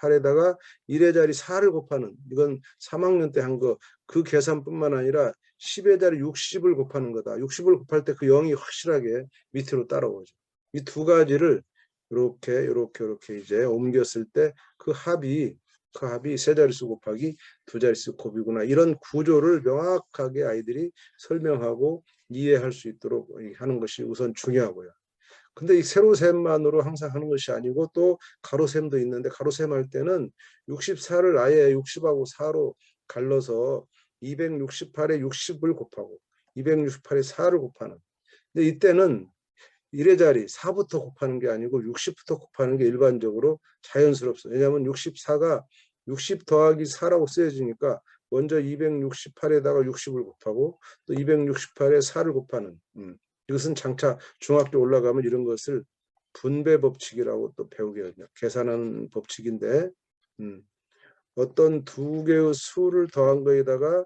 [SPEAKER 1] 268에다가 1의 자리 4를 곱하는 이건 3학년 때 한 거 그 계산뿐만 아니라 10의 자리 60을 곱하는 거다. 60을 곱할 때 그 0이 확실하게 밑으로 따라오죠. 이 두 가지를 이렇게 이제 옮겼을 때 그 합이 세 자릿수 곱하기 두 자릿수 곱이구나. 이런 구조를 명확하게 아이들이 설명하고 이해할 수 있도록 하는 것이 우선 중요하고요. 근데 이 세로셈만으로 항상 하는 것이 아니고 또 가로셈도 있는데 가로셈 할 때는 64를 아예 60하고 4로 갈라서 268에 60을 곱하고 268에 4를 곱하는. 근데 이때는 1의 자리 4부터 곱하는 게 아니고 60부터 곱하는 게 일반적으로 자연스럽습니다. 왜냐하면 64가 60 더하기 4라고 쓰여지니까 먼저 268에다가 60을 곱하고 또 268에 4를 곱하는 이것은 장차 중학교 올라가면 이런 것을 분배 법칙이라고 또 배우게 됩니다. 계산하는 법칙인데 어떤 두 개의 수를 더한 거에다가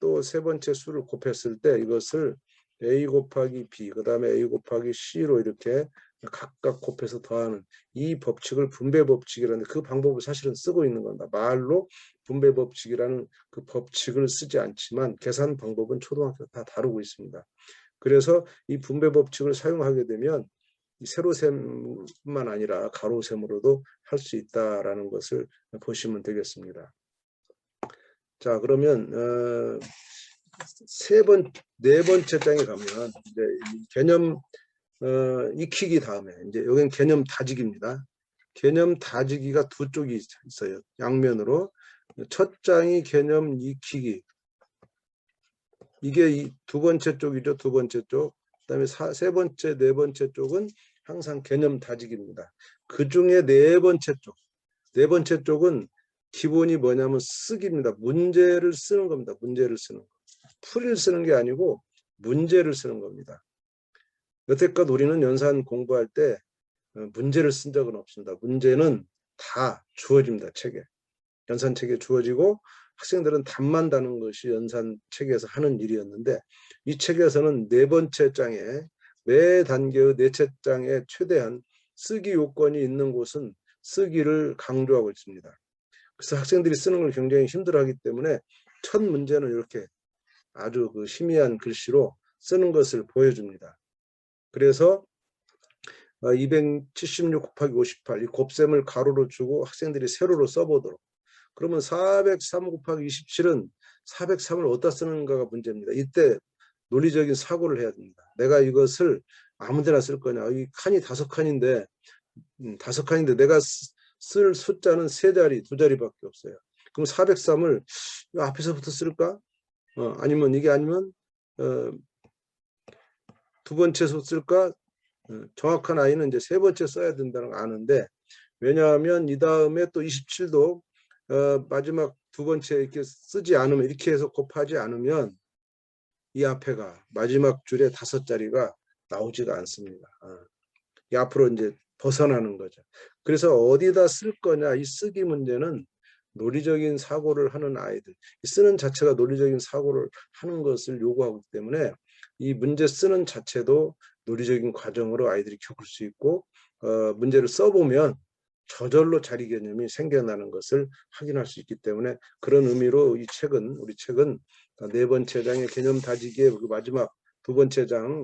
[SPEAKER 1] 또 세 번째 수를 곱했을 때 이것을 A 곱하기 B 그 다음에 A 곱하기 C로 이렇게 각각 곱해서 더하는 이 법칙을 분배 법칙이라는데 그 방법을 사실은 쓰고 있는 겁니다. 말로 분배 법칙이라는 그 법칙을 쓰지 않지만 계산 방법은 초등학교 다 다루고 있습니다. 그래서 이 분배 법칙을 사용하게 되면 이 세로셈만 아니라 가로셈으로도 할 수 있다라는 것을 보시면 되겠습니다. 자, 그러면 네 번째 장에 가면 이제 이 개념 익히기 다음에 이제 여기는 개념 다지기입니다. 개념 다지기가 두 쪽이 있어요. 양면으로. 첫 장이 개념 익히기. 이게 이 두 번째 쪽이죠. 두 번째 쪽. 그다음에 세 번째, 네 번째 쪽은 항상 개념 다지기입니다. 그 중에 네 번째 쪽. 네 번째 쪽은 기본이 뭐냐면 쓰기입니다. 문제를 쓰는 겁니다. 문제를 쓰는 거. 풀이를 쓰는 게 아니고 문제를 쓰는 겁니다. 여태껏 우리는 연산 공부할 때 문제를 쓴 적은 없습니다. 문제는 다 주어집니다. 책에. 연산책에 주어지고 학생들은 답만 다는 것이 연산책에서 하는 일이었는데 이 책에서는 네 번째 장에 매 단계의 넷째 장에 최대한 쓰기 요건이 있는 곳은 쓰기를 강조하고 있습니다. 그래서 학생들이 쓰는 걸 굉장히 힘들어하기 때문에 첫 문제는 이렇게 아주 그 희미한 글씨로 쓰는 것을 보여줍니다. 그래서 276 곱하기 58 이 곱셈을 가로로 주고 학생들이 세로로 써보도록. 그러면 403 곱하기 27은 403을 어디다 쓰는가가 문제입니다. 이때 논리적인 사고를 해야 됩니다. 내가 이것을 아무 데나 쓸 거냐. 이 칸이 5칸인데 5칸인데 내가 쓸 숫자는 3자리, 2자리밖에 없어요. 그럼 403을 앞에서부터 쓸까? 아니면 이게 아니면 두 번째서 쓸까? 정확한 아이는 이제 세 번째 써야 된다는 거 아는데 왜냐하면 이 다음에 또 27도 마지막 두 번째 이렇게 쓰지 않으면 이렇게 해서 곱하지 않으면 이 앞에가 마지막 줄에 5자리가 나오지가 않습니다. 이 앞으로 이제 벗어나는 거죠. 그래서 어디다 쓸 거냐 이 쓰기 문제는 논리적인 사고를 하는 아이들 쓰는 자체가 논리적인 사고를 하는 것을 요구하기 때문에 이 문제 쓰는 자체도 논리적인 과정으로 아이들이 겪을 수 있고 문제를 써보면 저절로 자리 개념이 생겨나는 것을 확인할 수 있기 때문에 그런 의미로 이 책은 우리 책은 네 번째 장의 개념 다지기의 그 마지막 두 번째 장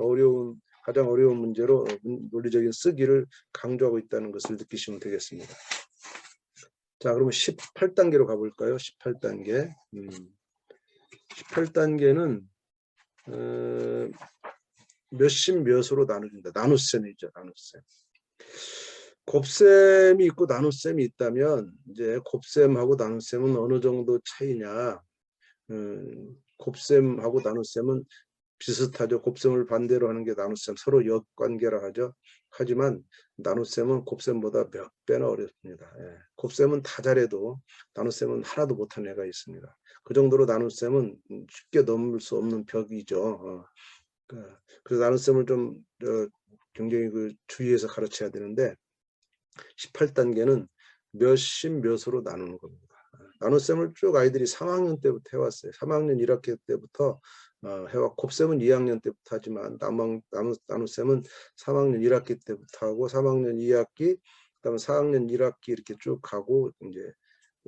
[SPEAKER 1] 가장 어려운 문제로 논리적인 쓰기를 강조하고 있다는 것을 느끼시면 되겠습니다. 자, 그러면 18단계로 가볼까요? 18단계. 18단계는 몇십 몇으로 나눠준다. 나눗셈이죠. 나눗셈. 곱셈이 있고 나눗셈이 있다면 이제 곱셈하고 나눗셈은 어느 정도 차이냐. 곱셈하고 나눗셈은 비슷하죠. 곱셈을 반대로 하는 게 나눗셈. 서로 역관계라 하죠. 하지만 나눗셈은 곱셈보다 몇 배나 어렵습니다. 예. 곱셈은 다 잘해도 나눗셈은 하나도 못한 애가 있습니다. 그 정도로 나눗셈은 쉽게 넘을 수 없는 벽이죠. 그래서 나눗셈을 좀 굉장히 주의해서 가르쳐야 되는데 18단계는 몇십 몇으로 나누는 겁니다. 나눗셈을 쭉 아이들이 3학년 때부터 해왔어요. 3학년 1학기 때부터 해왔고 곱셈은 2학년 때부터 하지만 나눗셈은 3학년 1학기 때부터 하고 3학년 2학기 그다음에 4학년 1학기 이렇게 쭉 가고 이제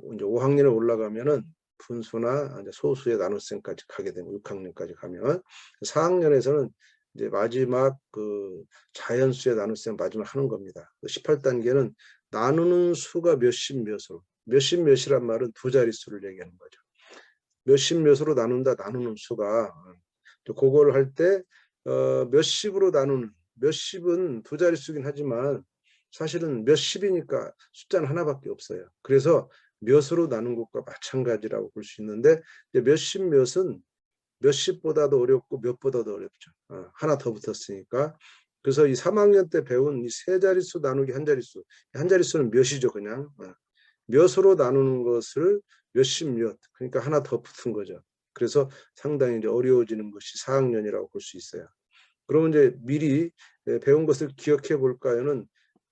[SPEAKER 1] 5학년에 올라가면은 분수나 이제 소수의 나눗셈까지 가게 되고 6학년까지 가면 4학년에서는 이제 마지막 그 자연수의 나눗셈 마지막 하는 겁니다. 18단계는 나누는 수가 몇십 몇으로 몇십 몇이란 말은 두 자릿수를 얘기하는 거죠. 몇십 몇으로 나눈다 나누는 수가 그걸 할 때 몇십으로 나누는 몇십은 두 자릿수긴 하지만 사실은 몇십이니까 숫자는 하나밖에 없어요. 그래서 몇으로 나눈 것과 마찬가지라고 볼 수 있는데 몇십 몇은 몇십보다도 어렵고 몇보다도 어렵죠. 하나 더 붙었으니까. 그래서 이 3학년 때 배운 이 세 자릿수 나누기 한 자릿수. 한 자릿수는 몇이죠, 그냥. 몇으로 나누는 것을 몇십 몇. 그러니까 하나 더 붙은 거죠. 그래서 상당히 이제 어려워지는 것이 4학년이라고 볼 수 있어요. 그러면 이제 미리 배운 것을 기억해 볼까요는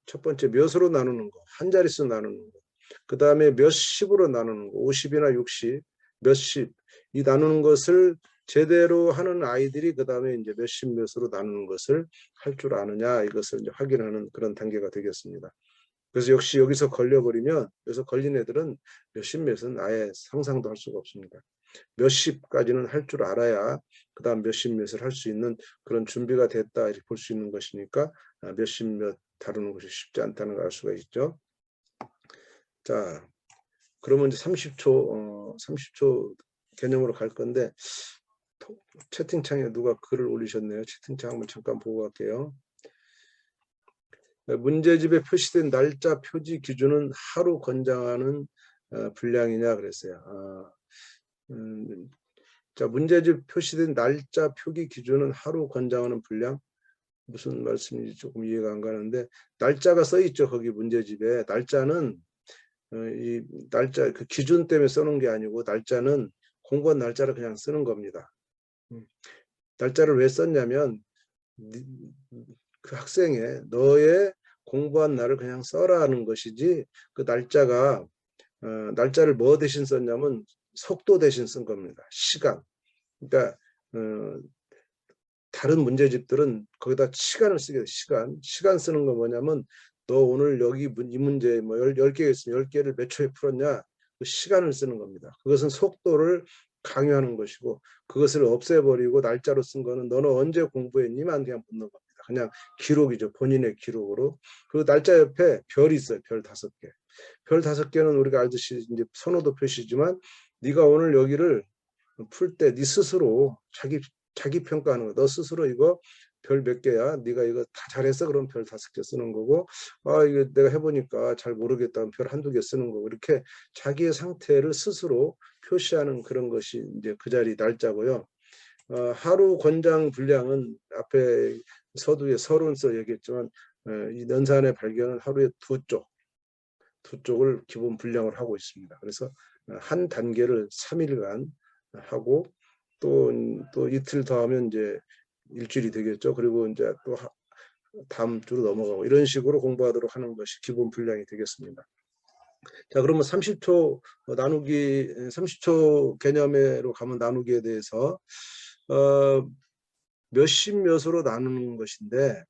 [SPEAKER 1] 첫 번째 몇으로 나누는 거, 한 자릿수 나누는 거. 그 다음에 몇십으로 나누는 거, 50이나 60, 몇십. 이 나누는 것을 제대로 하는 아이들이 그 다음에 이제 몇십 몇으로 나누는 것을 할 줄 아느냐 이것을 이제 확인하는 그런 단계가 되겠습니다. 그래서 역시 여기서 걸려버리면 여기서 걸린 애들은 몇십 몇은 아예 상상도 할 수가 없습니다. 몇십까지는 할 줄 알아야 그 다음 몇십 몇을 할 수 있는 그런 준비가 됐다 이렇게 볼 수 있는 것이니까 몇십 몇 다루는 것이 쉽지 않다는 걸 알 수가 있죠. 자, 그러면 이제 30초 개념으로 갈 건데 채팅창에 누가 글을 올리셨네요. 채팅창 한번 잠깐 보고 갈게요. 문제집에 표시된 날짜 표지 기준은 하루 권장하는 분량이냐 그랬어요. 자, 문제집 표시된 날짜 표기 기준은 하루 권장하는 분량, 무슨 말씀인지 조금 이해가 안 가는데, 날짜가 써 있죠. 거기 문제집에. 날짜는 이 날짜 그 기준 때문에 써놓은 게 아니고, 날짜는 공부한 날짜를 그냥 쓰는 겁니다. 날짜를 왜 썼냐면 그 학생의 너의 공부한 날을 그냥 써라는 것이지, 그 날짜가 날짜를 뭐 대신 썼냐면 속도 대신 쓴 겁니다. 시간. 그러니까 다른 문제집들은 거기다 시간을 쓰게 돼. 시간 쓰는 건 뭐냐면 너 오늘 여기 이 문제 뭐 10개 있으면 10개를 몇 초에 풀었냐, 그 시간을 쓰는 겁니다. 그것은 속도를 강요하는 것이고, 그것을 없애버리고 날짜로 쓴 거는 너는 언제 공부했니만 그냥 묻는 겁니다. 그냥 기록이죠. 본인의 기록으로. 그 날짜 옆에 별이 있어요. 별 5개. 별 5개는 우리가 알듯이 이제 선호도 표시지만, 네가 오늘 여기를 풀 때 네 스스로 자기 평가하는 거. 너 스스로 이거 별 몇 개야? 네가 이거 다 잘했어? 그럼 별 5개 쓰는 거고, 아 이거 내가 해보니까 잘 모르겠다. 별 한두 개 쓰는 거고, 이렇게 자기의 상태를 스스로 표시하는 그런 것이 이제 그 자리 날짜고요. 하루 권장 분량은 앞에 서두에 서론서 얘기했지만, 이 연산의 발견은 하루에 두 쪽을 기본 분량을 하고 있습니다. 그래서 한 단계를 3일간 하고, 또 이틀 더 하면 이제 일주일이 되겠죠. 그리고 이제 또 다음 주로 넘어가고, 이런 식으로 공부하도록 하는 것이 기본 분량이 되겠습니다. 자, 그러면 30초 나누기, 30초 개념으로 가면 나누기에 대해서 몇십 몇으로 나누는 것인데,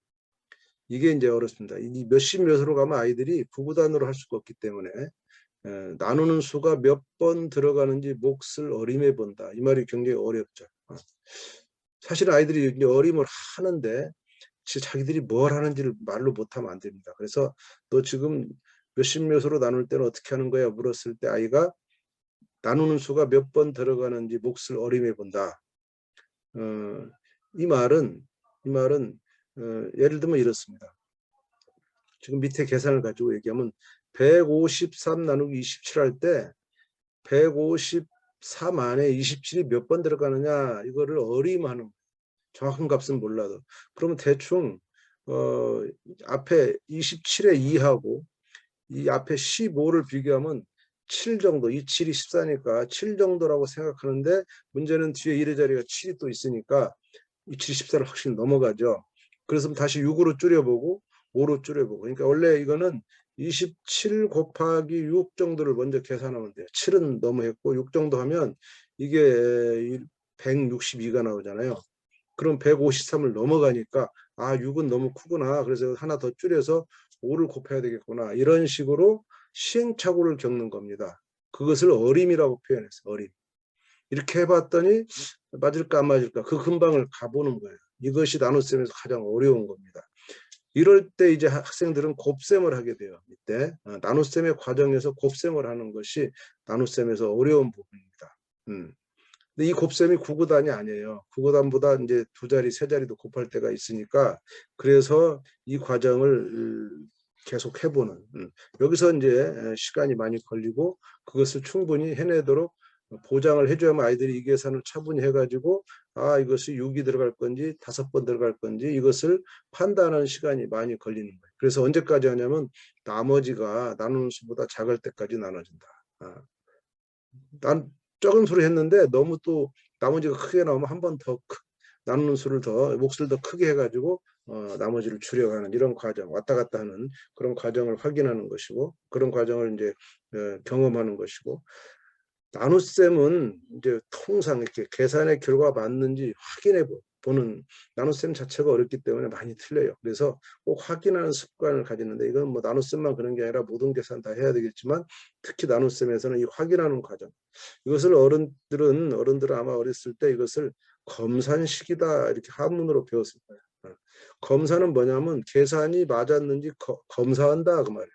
[SPEAKER 1] 이게 이제 어렵습니다. 이 몇십 몇으로 가면 아이들이 구구단으로 할 수가 없기 때문에 나누는 수가 몇 번 들어가는지 몫을 어림해 본다. 이 말이 굉장히 어렵죠. 사실 아이들이 이제 어림을 하는데 자기들이 뭘 하는지를 말로 못하면 안 됩니다. 그래서 너 지금 몇십 몇으로 나눌 때는 어떻게 하는 거야? 물었을 때 아이가 나누는 수가 몇 번 들어가는지 몫을 어림해 본다. 이 말은 예를 들면 이렇습니다. 지금 밑에 계산을 가지고 얘기하면 153 나누기 27 할 때 153 안에 27이 몇 번 들어가느냐, 이거를 어림하는 거예요. 정확한 값은 몰라도. 그러면 대충 앞에 27에 2하고 이 앞에 15를 비교하면 7 정도, 이 7이 14니까 7 정도라고 생각하는데, 문제는 뒤에 1의 자리가 7이 또 있으니까 이 7이 14를 확실히 넘어가죠. 그래서 다시 6으로 줄여보고 5로 줄여보고. 그러니까 원래 이거는 27 곱하기 6 정도를 먼저 계산하면 돼요. 7은 너무 했고 6 정도 하면 이게 162가 나오잖아요. 그럼 153을 넘어가니까 6은 너무 크구나. 그래서 하나 더 줄여서 5를 곱해야 되겠구나. 이런 식으로 시행착오를 겪는 겁니다. 그것을 어림이라고 표현했어요. 어림. 이렇게 해봤더니 맞을까 안 맞을까, 그 근방을 가보는 거예요. 이것이 나눗셈에서 가장 어려운 겁니다. 이럴 때 이제 학생들은 곱셈을 하게 돼요. 이때 나눗셈의 과정에서 곱셈을 하는 것이 나눗셈에서 어려운 부분입니다. 근데 이 곱셈이 구구단이 아니에요. 구구단보다 이제 2자리, 3자리도 곱할 때가 있으니까, 그래서 이 과정을 계속 해보는, 여기서 이제 시간이 많이 걸리고, 그것을 충분히 해내도록 보장을 해줘야만 아이들이 이 계산을 차분히 해가지고 이것이 6이 들어갈 건지 5번 들어갈 건지 이것을 판단하는 시간이 많이 걸리는 거예요. 그래서 언제까지 하냐면 나머지가 나누는 수보다 작을 때까지 나눠진다. 난 적은 수를 했는데 너무 또 나머지가 크게 나오면 한 번 더 나누는 수를 더 몫을 더 크게 해가지고 나머지를 줄여가는 이런 과정, 왔다 갔다 하는 그런 과정을 확인하는 것이고, 그런 과정을 이제 경험하는 것이고, 나눗셈은 이제 통상 이렇게 계산의 결과가 맞는지 확인해 보는, 나눗셈 자체가 어렵기 때문에 많이 틀려요. 그래서 꼭 확인하는 습관을 가지는데, 이건 뭐 나눗셈만 그런 게 아니라 모든 계산 다 해야 되겠지만, 특히 나눗셈에서는 이 확인하는 과정, 이것을 어른들은 아마 어렸을 때 이것을 검산식이다 이렇게 한문으로 배웠을 거예요. 검사는 뭐냐면 계산이 맞았는지 검사한다 그 말이에요.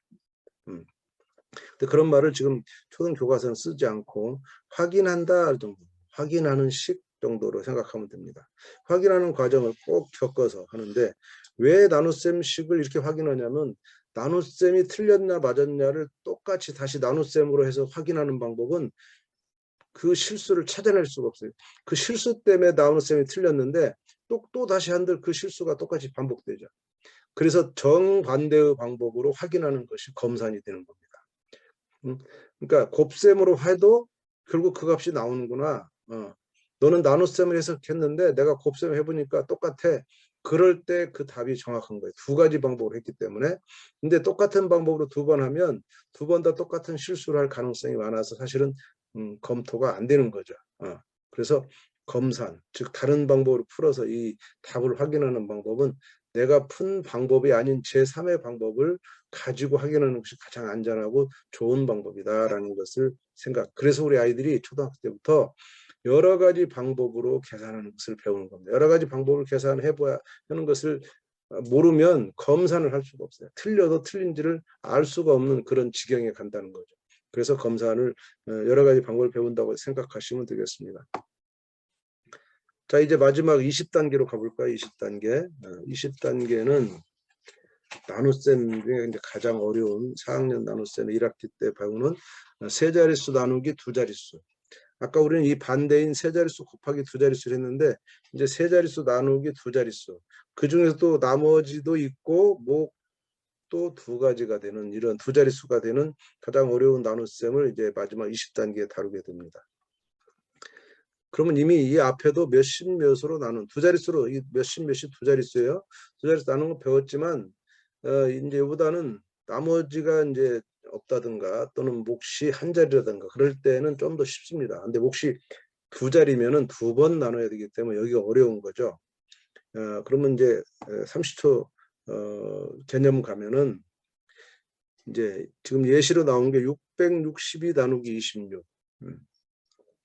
[SPEAKER 1] 근데 그런 말을 지금 초등 교과서는 쓰지 않고 확인한다 정도. 확인하는 식 정도로 생각하면 됩니다. 확인하는 과정을 꼭 겪어서 하는데 왜 나눗셈식을 이렇게 확인하냐면 나눗셈이 틀렸냐 맞았냐를 똑같이 다시 나눗셈으로 해서 확인하는 방법은 그 실수를 찾아낼 수가 없어요. 그 실수 때문에 나눗셈이 틀렸는데 또 다시 한들 그 실수가 똑같이 반복되죠. 그래서 정반대의 방법으로 확인하는 것이 검산이 되는 겁니다. 그러니까 곱셈으로 해도 결국 그 값이 나오는구나. 너는 나눗셈을 해석했는데 내가 곱셈을 해보니까 똑같아. 그럴 때 그 답이 정확한 거예요. 두 가지 방법으로 했기 때문에. 근데 똑같은 방법으로 두 번 하면 두 번 다 똑같은 실수를 할 가능성이 많아서 사실은 검토가 안 되는 거죠. 그래서 검산, 즉 다른 방법으로 풀어서 이 답을 확인하는 방법은 내가 푼 방법이 아닌 제3의 방법을 가지고 확인하는 것이 가장 안전하고 좋은 방법이다라는 것을 그래서 우리 아이들이 초등학교 때부터 여러 가지 방법으로 계산하는 것을 배우는 겁니다. 여러 가지 방법을 계산해봐야 하는 것을 모르면 검산을 할 수가 없어요. 틀려도 틀린지를 알 수가 없는 그런 지경에 간다는 거죠. 그래서 검산을 여러 가지 방법을 배운다고 생각하시면 되겠습니다. 자, 이제 마지막 20단계로 가볼까요? 20단계. 20단계는 나눗셈 중에 이제 가장 어려운 4학년 나눗셈 1학기 때 배우는 세 자릿수 나누기 두 자릿수. 아까 우리는 이 반대인 세 자릿수 곱하기 두 자릿수를 했는데 이제 세 자릿수 나누기 두 자릿수. 그 중에서 또 나머지도 있고 또 두 가지가 되는 이런 두 자릿수가 되는 가장 어려운 나눗셈을 이제 마지막 20단계에 다루게 됩니다. 그러면 이미 이 앞에도 몇십 몇으로 나눈 두 자릿수로 이 몇십 몇이 두 자릿수예요. 두 자릿수 나누는 거 배웠지만 이제 이보다는 나머지가 이제 없다든가 또는 몫이 한 자리라든가 그럴 때는 좀 더 쉽습니다. 근데 몫이 두 자리면은 두 번 나눠야 되기 때문에 여기가 어려운 거죠. 그러면 이제 30초 개념 가면은 이제 지금 예시로 나온 게 662 나누기 26.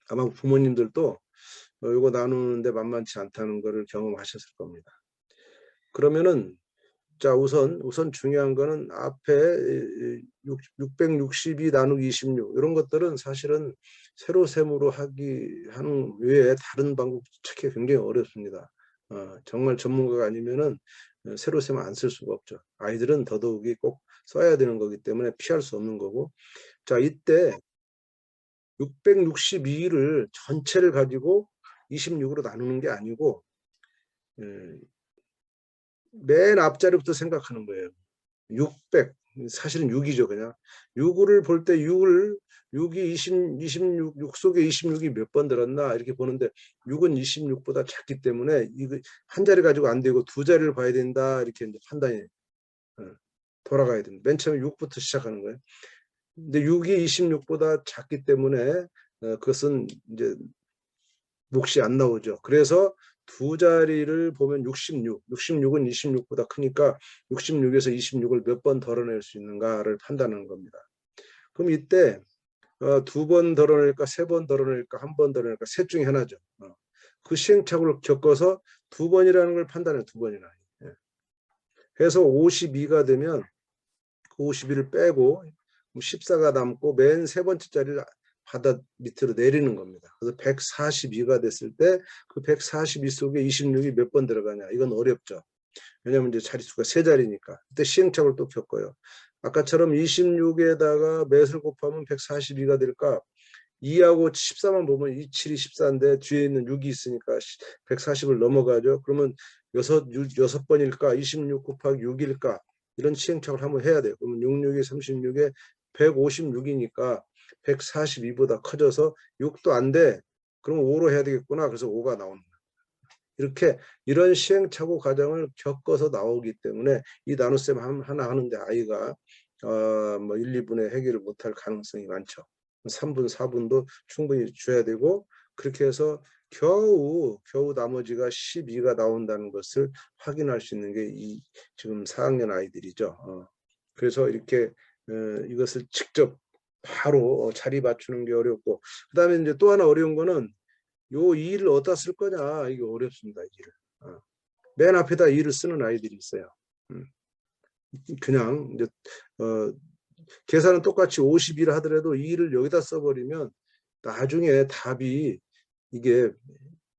[SPEAKER 1] 아마 부모님들도 이거 나누는데 만만치 않다는 것을 경험하셨을 겁니다. 그러면은 자 우선 중요한 거는 앞에 662 나누기 26 이런 것들은 사실은 세로셈으로 하는 외에 다른 방법 찾기 굉장히 어렵습니다. 정말 전문가가 아니면은 세로셈을 안 쓸 수가 없죠. 아이들은 더더욱이 꼭 써야 되는 거기 때문에 피할 수 없는 거고. 자 이때 662를 전체를 가지고 26으로 나누는 게 아니고 맨 앞자리부터 생각하는 거예요. 600 사실은 6이죠. 그냥 6을 볼 때 6이 6 속에 26이 몇 번 들었나 이렇게 보는데 6은 26보다 작기 때문에 이거 한 자리 가지고 안 되고 두 자리를 봐야 된다 이렇게 이제 판단이 돌아가야 됩니다. 맨 처음에 6부터 시작하는 거예요. 근데 6이 26보다 작기 때문에 그것은 이제 몫이 안 나오죠. 그래서 두 자리를 보면 66은 26보다 크니까 66에서 26을 몇 번 덜어낼 수 있는가를 판단하는 겁니다. 그럼 이때 두 번 덜어낼까, 세 번 덜어낼까, 한 번 덜어낼까, 셋 중에 하나죠. 그 시행착오를 겪어서 두 번이라는 걸 판단해요. 두 번이나. 해서 52가 되면 그 52를 빼고 14가 남고 맨 세 번째 자리를 바닥 밑으로 내리는 겁니다. 그래서 142가 됐을 때 그 142 속에 26이 몇 번 들어가냐. 이건 어렵죠. 왜냐하면 이제 자릿수가 세 자리니까. 그때 시행착오를 또 겪어요. 아까처럼 26에다가 몇을 곱하면 142가 될까? 2하고 14만 보면 2, 7이 14인데 뒤에 있는 6이 있으니까 140을 넘어가죠. 그러면 6번일까? 26 곱하기 6일까? 이런 시행착오를 한번 해야 돼요. 그러면 66에 36에 156이니까 142보다 커져서 6도 안 돼. 그럼 5로 해야 되겠구나. 그래서 5가 나오는 거예요. 이렇게 이런 시행착오 과정을 겪어서 나오기 때문에 이 나눗셈 하나 하는데 아이가 뭐 1, 2분의 해결을 못할 가능성이 많죠. 3분, 4분도 충분히 줘야 되고 그렇게 해서 겨우 나머지가 12가 나온다는 것을 확인할 수 있는 게 이 지금 4학년 아이들이죠. 그래서 이렇게 이것을 직접 바로 자리 맞추는 게 어렵고 그다음에 이제 또 하나 어려운 거는 요 2를 어디다 쓸 거냐 이게 어렵습니다. 2를 맨 앞에다 2를 쓰는 아이들이 있어요. 그냥 이제 계산은 똑같이 52를 하더라도 2를 여기다 써버리면 나중에 답이 이게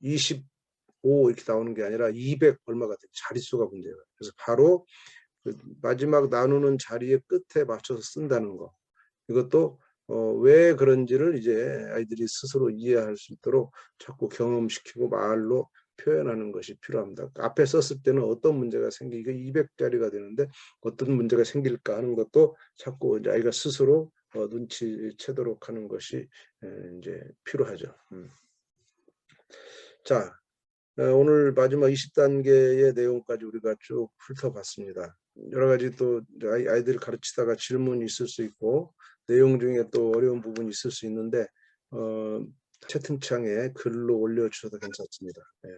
[SPEAKER 1] 25 이렇게 나오는 게 아니라 200 얼마가 돼. 자릿수가 문제예요. 그래서 바로 그 마지막 나누는 자리의 끝에 맞춰서 쓴다는 거. 이것도 왜 그런지를 이제 아이들이 스스로 이해할 수 있도록 자꾸 경험시키고 말로 표현하는 것이 필요합니다. 앞에 썼을 때는 어떤 문제가 생기고 200짜리가 되는데 어떤 문제가 생길까 하는 것도 자꾸 이제 아이가 스스로 눈치채도록 하는 것이 이제 필요하죠. 자, 오늘 마지막 20단계의 내용까지 우리가 쭉 훑어봤습니다. 여러 가지 또 아이들을 가르치다가 질문이 있을 수 있고 내용 중에 또 어려운 부분이 있을 수 있는데 채팅창에 글로 올려주셔도 괜찮습니다. 네.